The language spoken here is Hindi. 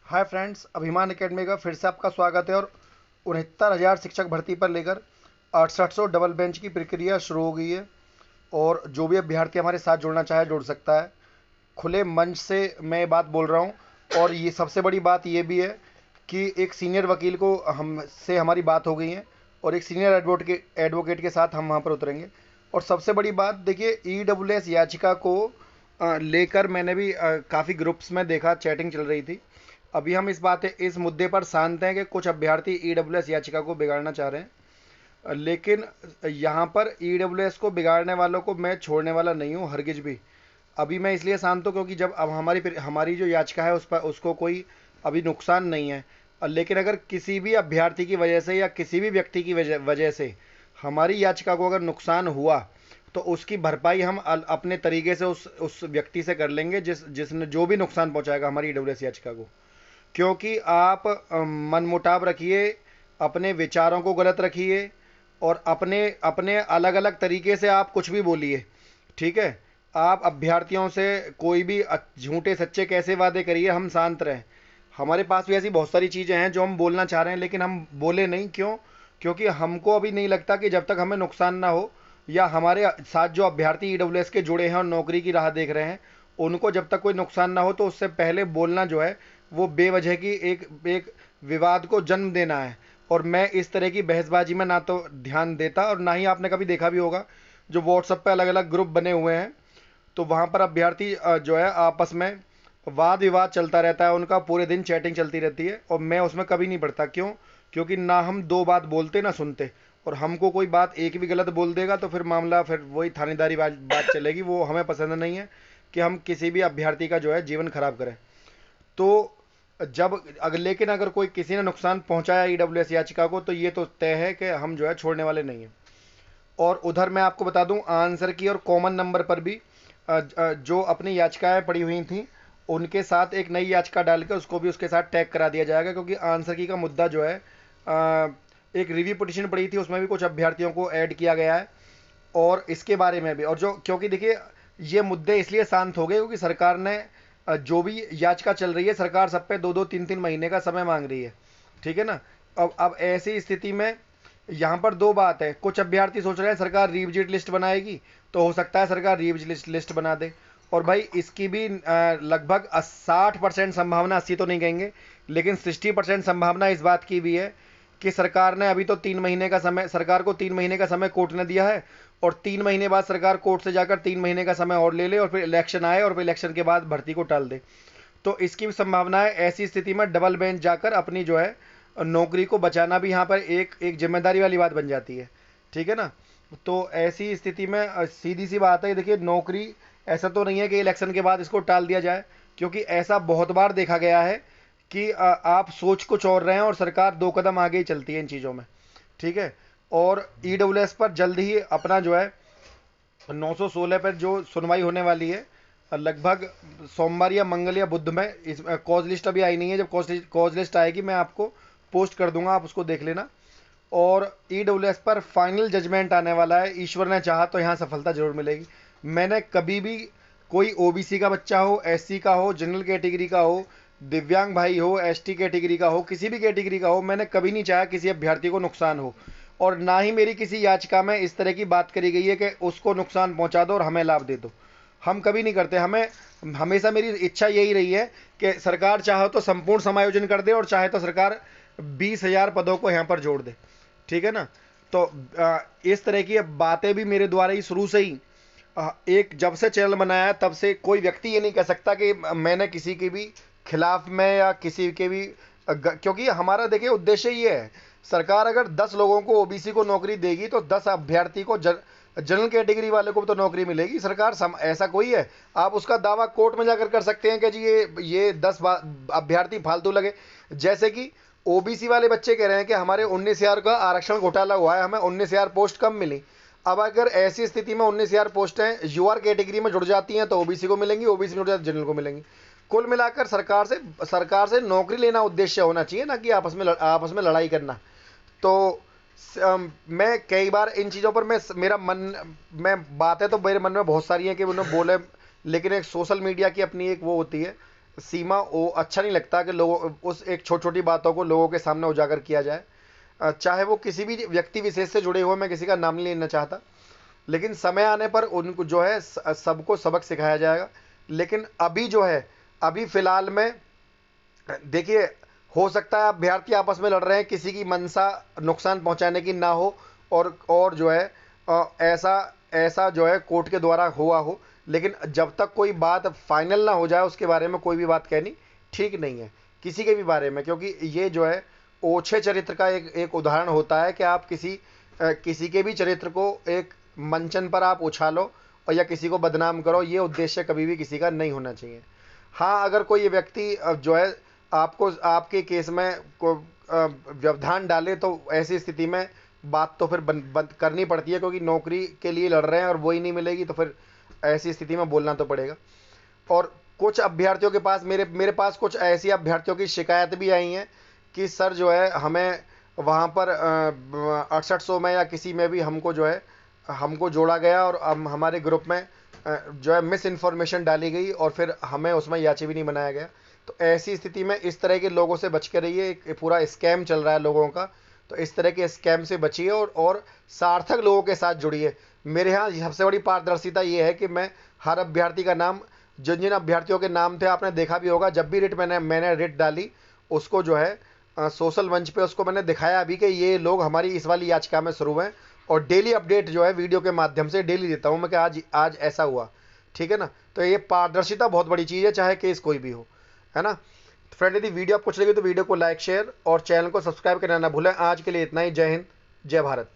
हाय फ्रेंड्स, अभिमान एकेडमी का फिर से आपका स्वागत है। और 69,000 शिक्षक भर्ती पर लेकर 6800 डबल बेंच की प्रक्रिया शुरू हो गई है। और जो भी अभ्यर्थी हमारे साथ जुड़ना चाहे जुड़ सकता है। खुले मंच से मैं ये बात बोल रहा हूँ। और ये सबसे बड़ी बात ये भी है कि एक सीनियर वकील को हमसे हमारी बात हो गई है, और एक सीनियर एडवोकेट के साथ हम वहाँ पर उतरेंगे। और सबसे बड़ी बात देखिए, EWS याचिका को लेकर मैंने भी काफ़ी ग्रुप्स में देखा, चैटिंग चल रही थी। अभी हम इस मुद्दे पर शांत हैं कि कुछ अभ्यर्थी EWS याचिका को बिगाड़ना चाह रहे हैं। लेकिन यहाँ पर EWS को बिगाड़ने वालों को मैं छोड़ने वाला नहीं हूँ हरगिज भी। अभी मैं इसलिए शांत हूँ क्योंकि जब अब हमारी हमारी जो याचिका है उस पर उसको कोई अभी नुकसान नहीं है। लेकिन अगर किसी भी अभ्यर्थी की वजह से या किसी भी व्यक्ति की वजह से हमारी याचिका को अगर नुकसान हुआ, तो उसकी भरपाई हम अपने तरीके से उस व्यक्ति से कर लेंगे जिसने जो भी नुकसान पहुंचाएगा हमारी EWS याचिका को। क्योंकि आप मनमुटाव रखिए, अपने विचारों को गलत रखिए, और अपने अपने अलग अलग तरीके से आप कुछ भी बोलिए, ठीक है। आप अभ्यर्थियों से कोई भी झूठे सच्चे कैसे वादे करिए, हम शांत रहें। हमारे पास भी ऐसी बहुत सारी चीज़ें हैं जो हम बोलना चाह रहे हैं, लेकिन हम बोले नहीं। क्यों? क्योंकि हमको अभी नहीं लगता कि जब तक हमें नुकसान ना हो, या हमारे साथ जो अभ्यर्थी EWS के जुड़े हैं और नौकरी की राह देख रहे हैं, उनको जब तक कोई नुकसान ना हो, तो उससे पहले बोलना जो है वो बेवजह की एक एक विवाद को जन्म देना है। और मैं इस तरह की बहसबाजी में ना तो ध्यान देता, और ना ही आपने कभी देखा भी होगा जो व्हाट्सएप पे अलग अलग ग्रुप बने हुए हैं, तो वहाँ पर अभ्यर्थी जो है आपस में वाद विवाद चलता रहता है, उनका पूरे दिन चैटिंग चलती रहती है, और मैं उसमें कभी नहीं पढ़ता। क्यों? क्योंकि ना हम दो बात बोलते ना सुनते। और हमको कोई बात एक भी गलत बोल देगा तो फिर मामला फिर वही थानेदारी बात चलेगी। वो हमें पसंद नहीं है कि हम किसी भी अभ्यर्थी का जो है जीवन खराब करें। तो लेकिन अगर कोई किसी ने नुकसान पहुंचाया EWS याचिका को, तो ये तो तय है कि हम जो है छोड़ने वाले नहीं हैं। और उधर मैं आपको बता दूं, आंसर की और कॉमन नंबर पर भी जो अपनी याचिकाएं पड़ी हुई थी, उनके साथ एक नई याचिका डाल के उसको भी उसके साथ टैग करा दिया जाएगा। क्योंकि आंसर की का मुद्दा जो है, एक रिव्यू पिटिशन पड़ी थी, उसमें भी कुछ अभ्यर्थियों को ऐड किया गया है। और इसके बारे में भी, और जो क्योंकि देखिए ये मुद्दे इसलिए शांत हो गए क्योंकि सरकार ने जो भी याचिका चल रही है, सरकार सब पे 2-2 3-3 महीने का समय मांग रही है, ठीक है ना। अब ऐसी स्थिति में यहाँ पर दो बात है। कुछ अभ्यर्थी सोच रहे हैं सरकार रिविजिट लिस्ट बनाएगी, तो हो सकता है सरकार रिविजिट लिस्ट बना दे। और भाई इसकी भी लगभग 60% संभावना, 80 तो नहीं कहेंगे, लेकिन 60% संभावना इस बात की भी है कि सरकार ने अभी तो 3 महीने का समय, सरकार को 3 महीने का समय कोर्ट ने दिया है, और 3 महीने बाद सरकार कोर्ट से जाकर 3 महीने का समय और ले ले, और फिर इलेक्शन आए और फिर इलेक्शन के बाद भर्ती को टाल दे। तो इसकी भी संभावना है। ऐसी स्थिति में डबल बेंच जाकर अपनी जो है नौकरी को बचाना भी यहाँ पर एक एक जिम्मेदारी वाली बात बन जाती है, ठीक है ना। तो ऐसी स्थिति में सीधी सी बात है, देखिए नौकरी, ऐसा तो नहीं है कि इलेक्शन के बाद इसको टाल दिया जाए, क्योंकि ऐसा बहुत बार देखा गया है कि आप सोच कुछ और रहे हैं और सरकार 2 कदम आगे ही चलती है इन चीज़ों में, ठीक है। और EWS पर जल्द ही अपना जो है 916 पर जो सुनवाई होने वाली है, लगभग सोमवार या मंगल या बुध में। इस कॉज लिस्ट अभी आई नहीं है, जब कॉज लिस्ट आएगी मैं आपको पोस्ट कर दूंगा, आप उसको देख लेना। और EWS पर फाइनल जजमेंट आने वाला है। ईश्वर ने चाहा तो यहाँ सफलता जरूर मिलेगी। मैंने कभी भी कोई OBC का बच्चा हो, SC का हो, जनरल कैटेगरी का हो, दिव्यांग भाई हो, ST कैटेगरी का हो, किसी भी कैटेगरी का हो, मैंने कभी नहीं चाहा किसी अभ्यर्थी को नुकसान हो। और ना ही मेरी किसी याचिका में इस तरह की बात करी गई है कि उसको नुकसान पहुंचा दो और हमें लाभ दे दो। हम कभी नहीं करते। हमें हमेशा मेरी इच्छा यही रही है कि सरकार चाहे तो संपूर्ण समायोजन कर दे, और चाहे तो सरकार 20,000 पदों को यहाँ पर जोड़ दे, ठीक है ना। तो इस तरह की बातें भी मेरे द्वारा ही शुरू से ही, एक जब से चैनल बनाया तब से कोई व्यक्ति ये नहीं कह सकता कि मैंने किसी के भी खिलाफ में या किसी के भी क्योंकि हमारा देखिए उद्देश्य ये है, सरकार अगर 10 लोगों को OBC को नौकरी देगी तो 10 अभ्यर्थी को जनरल कैटेगरी वाले को भी तो नौकरी मिलेगी। सरकार ऐसा कोई है, आप उसका दावा कोर्ट में जाकर कर सकते हैं कि जी ये 10 अभ्यर्थी फालतू लगे। जैसे कि OBC वाले बच्चे कह रहे हैं कि हमारे 19,000 का आरक्षण घोटाला हुआ है, हमें 19,000 पोस्ट कम मिली। अब अगर ऐसी स्थिति में 19,000 पोस्टें UR कैटेगरी में जुड़ जाती हैं तो OBC को मिलेंगी, OBC में जुड़ जाती जनरल को मिलेंगी। कुल मिलाकर सरकार से नौकरी लेना उद्देश्य होना चाहिए, ना कि आपस में लड़ाई करना। तो मैं कई बार इन चीज़ों पर मैं बातें तो मेरे मन में बहुत सारी हैं कि उन्हें बोले, लेकिन एक सोशल मीडिया की अपनी एक वो होती है, सीमा वो अच्छा नहीं लगता कि लोगों उस एक छोटी छोटी बातों को लोगों के सामने उजागर किया जाए। चाहे वो किसी भी व्यक्ति विशेष से जुड़े हुए, मैं किसी का नाम नहीं लेना चाहता, लेकिन समय आने पर उनको जो है सबको सबक सिखाया जाएगा। लेकिन अभी जो है, अभी फिलहाल में देखिए, हो सकता है अभ्यर्थी आपस में लड़ रहे हैं, किसी की मंशा नुकसान पहुंचाने की ना हो, और जो है ऐसा ऐसा जो है कोर्ट के द्वारा हुआ हो, लेकिन जब तक कोई बात फाइनल ना हो जाए उसके बारे में कोई भी बात कहनी ठीक नहीं है किसी के भी बारे में, क्योंकि ये जो है ओछे चरित्र का एक उदाहरण होता है कि आप किसी के भी चरित्र को एक मंचन पर आप उछालो और या किसी को बदनाम करो, ये उद्देश्य कभी भी किसी का नहीं होना चाहिए। हाँ, अगर कोई ये व्यक्ति जो है आपको आपके केस में व्यवधान डाले तो ऐसी स्थिति में बात तो फिर बंद करनी पड़ती है, क्योंकि नौकरी के लिए लड़ रहे हैं और वही नहीं मिलेगी तो फिर ऐसी स्थिति में बोलना तो पड़ेगा। और कुछ अभ्यर्थियों के पास मेरे मेरे पास कुछ ऐसी अभ्यर्थियों की शिकायत भी आई हैं कि सर जो है हमें वहाँ पर 6800 में या किसी में भी हमको जो है हमको जोड़ा गया और हमारे ग्रुप में जो है मिस इन्फॉर्मेशन डाली गई और फिर हमें उसमें याची भी नहीं बनाया गया। तो ऐसी स्थिति में इस तरह के लोगों से बच के रहिए, एक पूरा स्कैम चल रहा है लोगों का, तो इस तरह के स्कैम से बचिए और सार्थक लोगों के साथ जुड़िए। मेरे यहाँ सबसे बड़ी पारदर्शिता ये है कि मैं हर अभ्यर्थी का नाम, जिन जिन अभ्यर्थियों के नाम थे आपने देखा भी होगा, जब भी रिट मैंने रिट डाली उसको जो है सोशल मंच पे उसको मैंने दिखाया अभी कि ये लोग हमारी इस वाली याचिका में शुरू हैं, और डेली अपडेट जो है वीडियो के माध्यम से डेली देता हूँ मैं कि आज ऐसा हुआ, ठीक है ना। तो ये पारदर्शिता बहुत बड़ी चीज़ है, चाहे केस कोई भी हो, है ना। फ्रेंड, यदि वीडियो आपको अच्छी लगी तो वीडियो को लाइक शेयर और चैनल को सब्सक्राइब करना ना भूलें। आज के लिए इतना ही। जय हिंद, जय भारत।